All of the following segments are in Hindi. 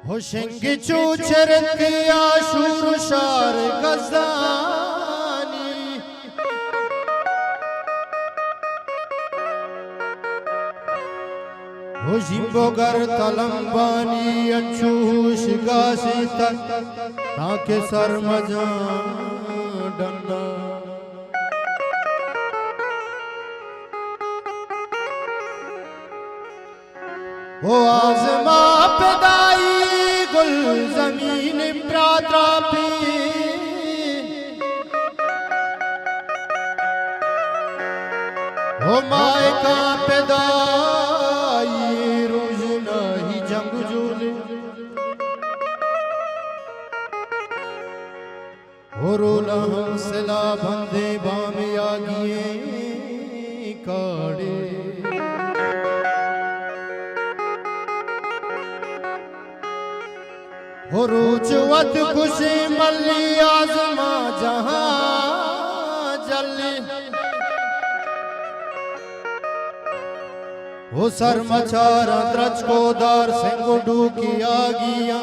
होशंग चूचरत आशूर शार गजानी हो जिम्बोगर तलम्बानी अचूश गासी तक ताके सर मजा डंडा हो आज़मा पैदाई गुल ज़मीन प्रात्रापी हो माए का पैदाई रोज नहीं जंग जुले हो रोला हम सिला बंदे बामे आगिए काड़े हो रुचवत खुशी मल्ली आज़मा जहां जल्ली हो सर मचारा द्रच को दार सेंगुडू की आगिया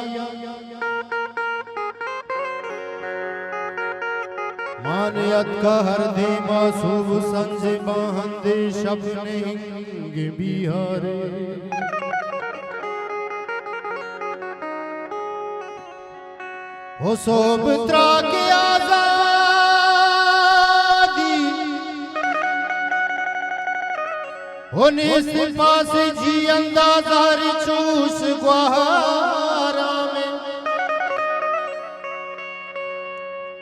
मानियत का हर दे मासूब संज बाहंदे शब्द नहीं बिहारे हो सोबत्रा की आजादी हो निस्पा से जी अंदाज़ारी चूस गुहारा में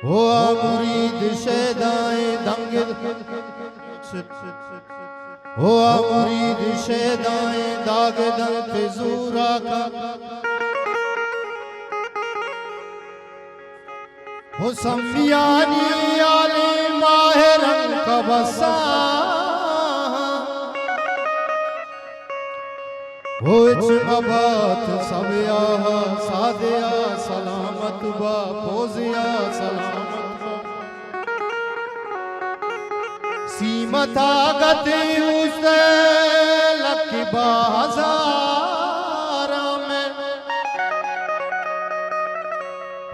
हो मुरीद शेदाए दंग हो मुरीद शेदाए दाग दंत जूरा का हो संबियानी आले माहिरंग का बसा हो इचमबात सबया सादिया सलामत बा पोजिया सलामत सीमता गति उसे लकी बाज़ारा में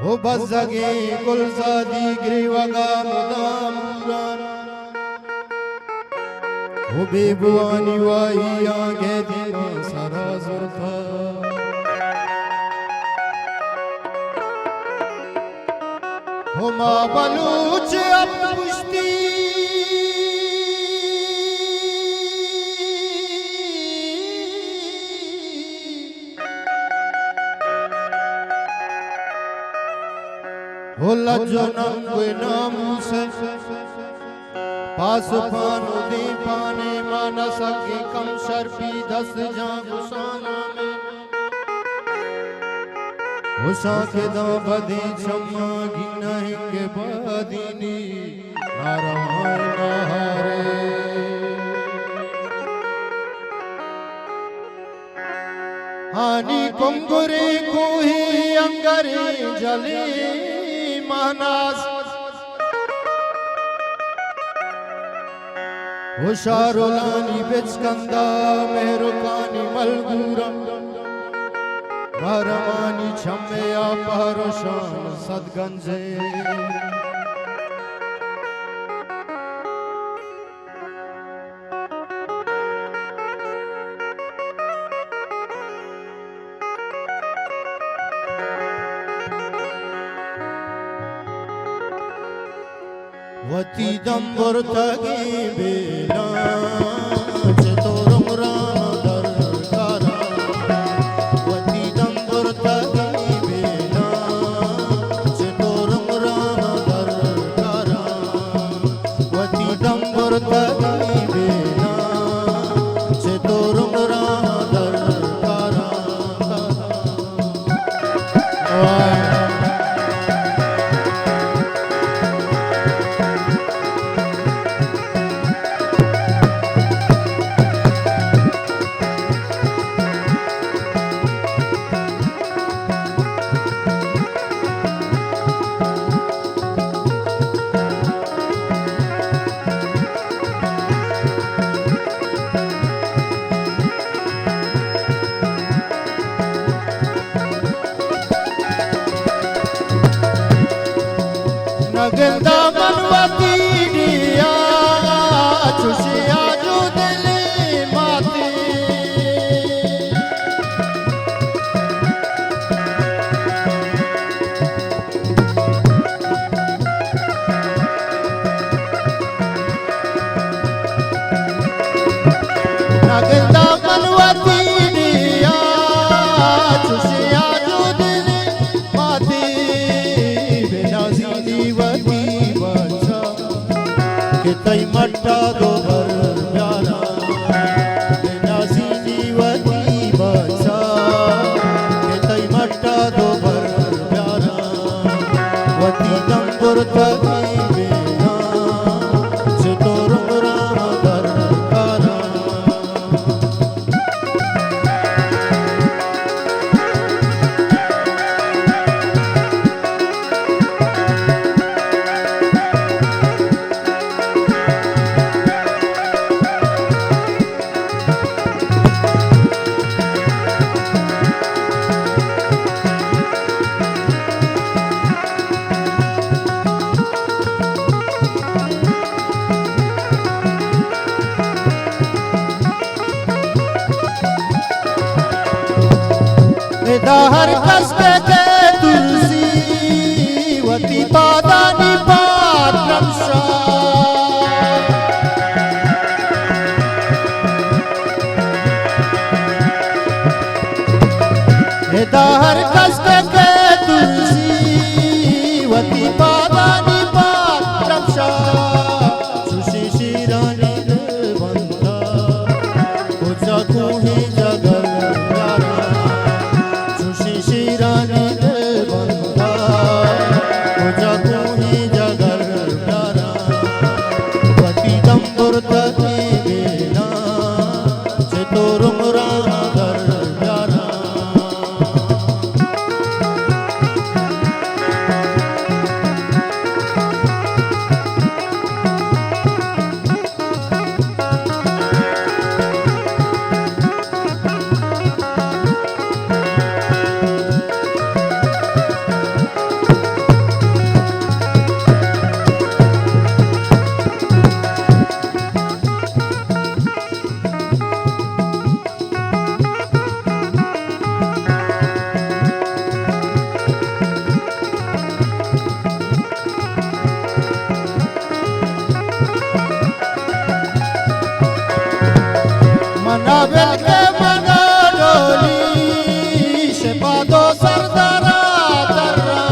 हो बज़गे गुलज़ादी ग्रीवगा मुदाम हो बेबुआनी वाही आगे दिना सारा जुर्फा हो माँ बलूच अब पुश्ती हो लज्जो नंगे नामू से पास पानो दे पाने माना सके कम शर्फी दस जा गुसाना में हो साके दा बदी छम्मा गिना हिंगे बदीनी नारायण नहारे हानी कुंगुरे कोही अंगरे जले मानास होशारोलानी बिचकंदा मेहरुकानी मलगूरा भरमानी छम्मेया पहरोशान सदगंजे वती दंबर तगे बेला चतुरंग दरकारा वती दंबर तगे बेला चतुरंग दरकारा वती दंबर तगे बेला चतुरंग दरकारा नगंदा मनवती दिया चुशिया जो दिल माते नगंदा मनवती दिया चुशिया जो दिल माते बिना जीवती बचा के तई मट्टा दो भर प्यारा बिना जीवती बचा के तई मट्टा दो भर प्यारा वती दंपुर थकी बिना से तो रुमरा दर कारा हर कष्ट के तुलसी वती पादानी पात्रम हर कष्ट के तुलसी वती पादानी पात्रम सुशी शिरानी बंदा पूजा को ही जगल शिरानी बंदा पूजा को ही जगर प्यारा पति दंपुर थकी बिना से तो रुमरा दर प्यारा मनावेल के मना डोली से पादो सरदारा दर्रा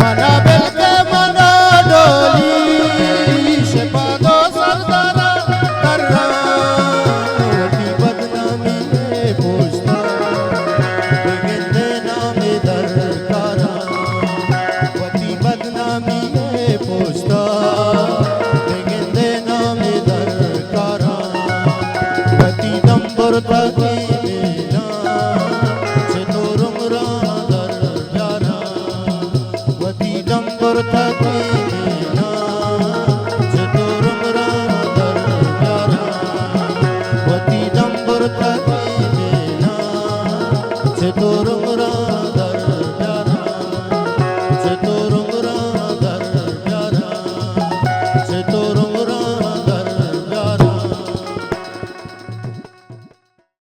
मनावेल के मना डोली से पादो सरदारा दर्रा वती बदनामी में पूछता बिगिंदे नामे दरकारा वती बदनामी पूछता बिगिंदे नामे दरकारा वती दंपुर थकी बिना से तो रुमरा दर प्यारा वती दंपुर थकी